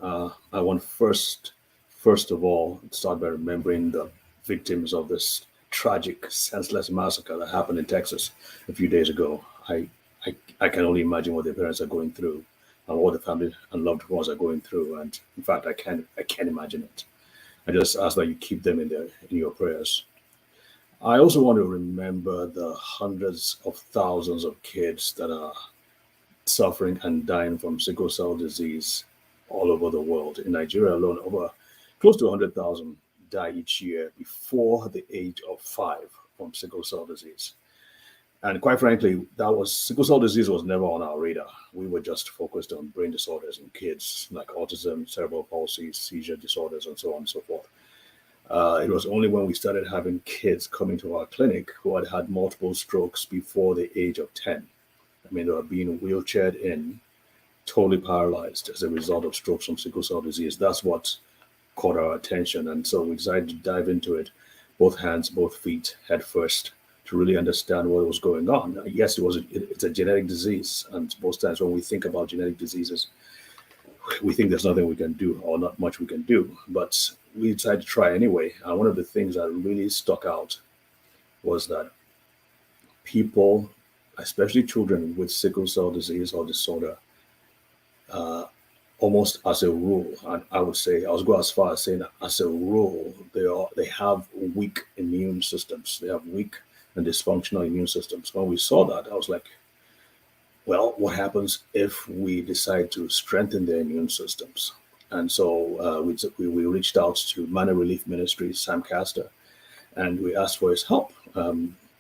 I want first of all, start by remembering the victims of this tragic, senseless massacre that happened in Texas a few days ago. I can only imagine what their parents are going through and what the family and loved ones are going through. And in fact, I can't imagine it. I just ask that you keep them in your prayers. I also want to remember the hundreds of thousands of kids that are suffering and dying from sickle cell disease all over the world. In Nigeria alone, over close to 100,000 die each year before the age of 5 from sickle cell disease. And quite frankly, that was sickle cell disease was never on our radar. We were just focused on brain disorders in kids like autism, cerebral palsy, seizure disorders, and so on and so forth. It was only when we started having kids coming to our clinic who had had multiple strokes before the age of 10. I mean, they were being wheelchaired in, totally paralyzed as a result of strokes from sickle cell disease. That's what caught our attention. And so we decided to dive into it, both hands, both feet, head first, to really understand what was going on. Yes, it's a genetic disease. And most times when we think about genetic diseases, we think there's nothing we can do or not much we can do. But we decided to try anyway. And one of the things that really stuck out was that people, especially children with sickle cell disease or disorder, almost as a rule, and I would say I was go as far as saying that as a rule, they have weak immune systems. They have weak and dysfunctional immune systems. When we saw that, I was like, well, what happens if we decide to strengthen their immune systems? And so we reached out to Mana Relief Ministries, Sam Castor, and we asked for his help.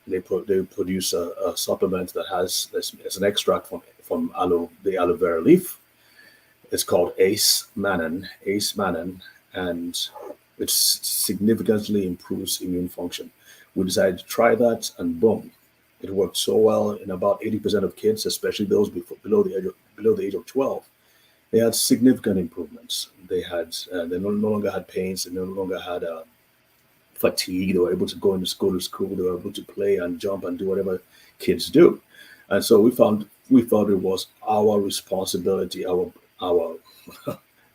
They produce a supplement that has it's an extract from the aloe vera leaf. It's called Acemannan, and it significantly improves immune function. We decided to try that, and boom, it worked so well in about 80% of kids, especially those below the age of 12. They had significant improvements. They no longer had pains. They no longer had fatigue. They were able to go into school. They were able to play and jump and do whatever kids do. And so we felt it was our responsibility, our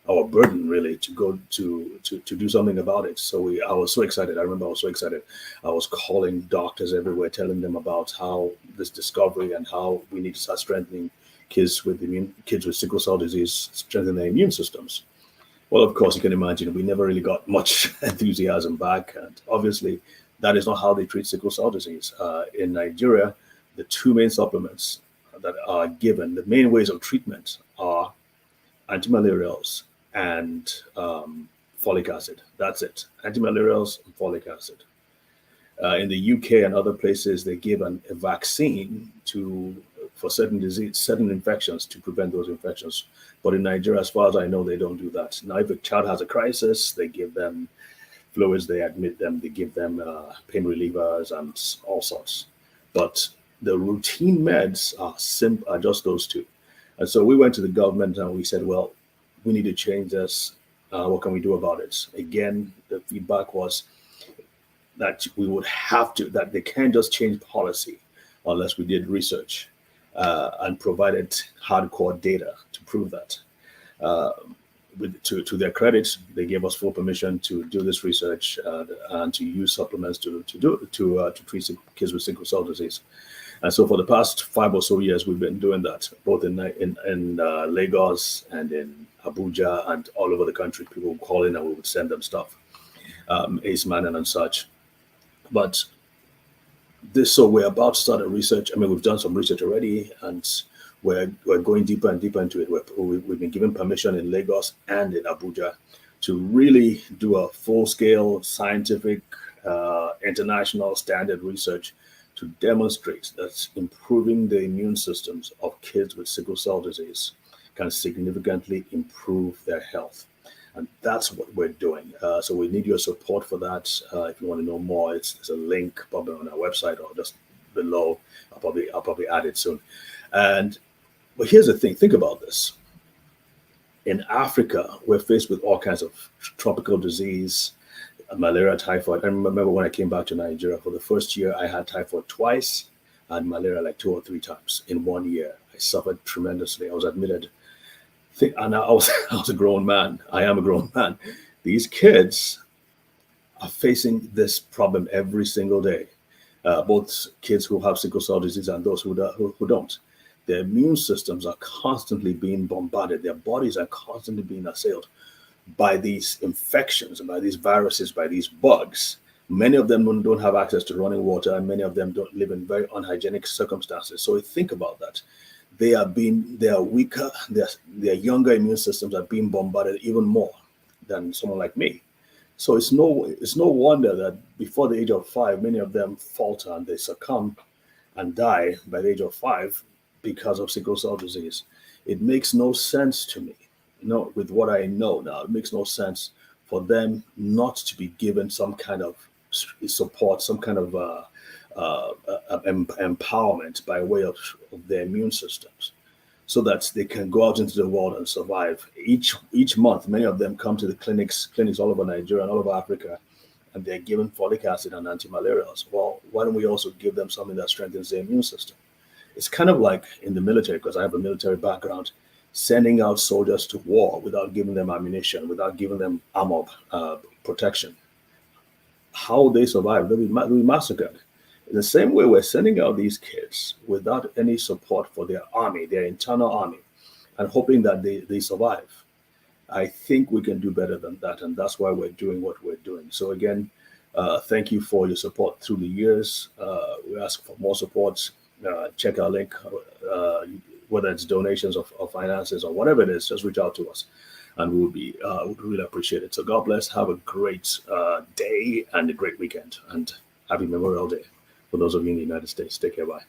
our burden really to go to do something about it. So I was so excited. I remember I was so excited. I was calling doctors everywhere, telling them about how this discovery and how we need to start strengthening kids with sickle cell disease, strengthen their immune systems. Well, of course, you can imagine we never really got much enthusiasm back. And obviously, that is not how they treat sickle cell disease. In Nigeria, the two main supplements that are given, the main ways of treatment are antimalarials and folic acid. That's it. Antimalarials and folic acid. In the UK and other places, they give a vaccine for certain infections to prevent those infections. But in Nigeria, as far as I know, they don't do that. Now, if a child has a crisis, they give them fluids, they admit them, they give them pain relievers and all sorts. But the routine meds are just those two. And so we went to the government and we said, well, we need to change this. What can we do about it? Again, the feedback was that that they can't just change policy unless we did research and provided hardcore data to prove that. To their credit, they gave us full permission to do this research and to use supplements to treat kids with sickle cell disease. And so for the past 5 or so years, we've been doing that, both in Lagos and in Abuja and all over the country. People would call in and we would send them stuff, Acemannan and such. But so we're about to start a research. I mean, we've done some research already, and we're going deeper and deeper into it. We've been given permission in Lagos and in Abuja to really do a full-scale scientific, international standard research to demonstrate that improving the immune systems of kids with sickle cell disease can significantly improve their health. And that's what we're doing. So we need your support for that. If you want to know more, there's a link probably on our website or just below. I'll probably add it soon. But here's the thing. Think about this. In Africa, we're faced with all kinds of tropical disease, malaria, typhoid. I remember when I came back to Nigeria for the first year, I had typhoid twice. I had malaria like 2 or 3 times in 1 year. I suffered tremendously. I was admitted And I was I was a grown man. I am a grown man. These kids are facing this problem every single day. Both kids who have sickle cell disease and those who don't. Their immune systems are constantly being bombarded. Their bodies are constantly being assailed by these infections, by these viruses, by these bugs. Many of them don't have access to running water, and many of them don't live in very unhygienic circumstances. So think about that. They are weaker, their younger immune systems are being bombarded even more than someone like me. So it's no wonder that before the age of 5, many of them falter and they succumb and die by the age of 5 because of sickle cell disease. It makes no sense to me. With what I know now, it makes no sense for them not to be given some kind of support, some kind of empowerment by way of their immune systems, so that they can go out into the world and survive. Each month, many of them come to the clinics all over Nigeria and all over Africa, and they're given folic acid and antimalarials. Well, why don't we also give them something that strengthens their immune system? It's kind of like in the military, because I have a military background, sending out soldiers to war without giving them ammunition, without giving them armor protection. How they survive? They'll be massacred. In the same way, we're sending out these kids without any support for their army, their internal army, and hoping that they survive. I think we can do better than that, and that's why we're doing what we're doing. So again, thank you for your support through the years. We ask for more support. Check our link, whether it's donations or finances or whatever it is. Just reach out to us, and would really appreciate it. So God bless. Have a great day and a great weekend, and happy Memorial Day for those of you in the United States. Take care. Bye.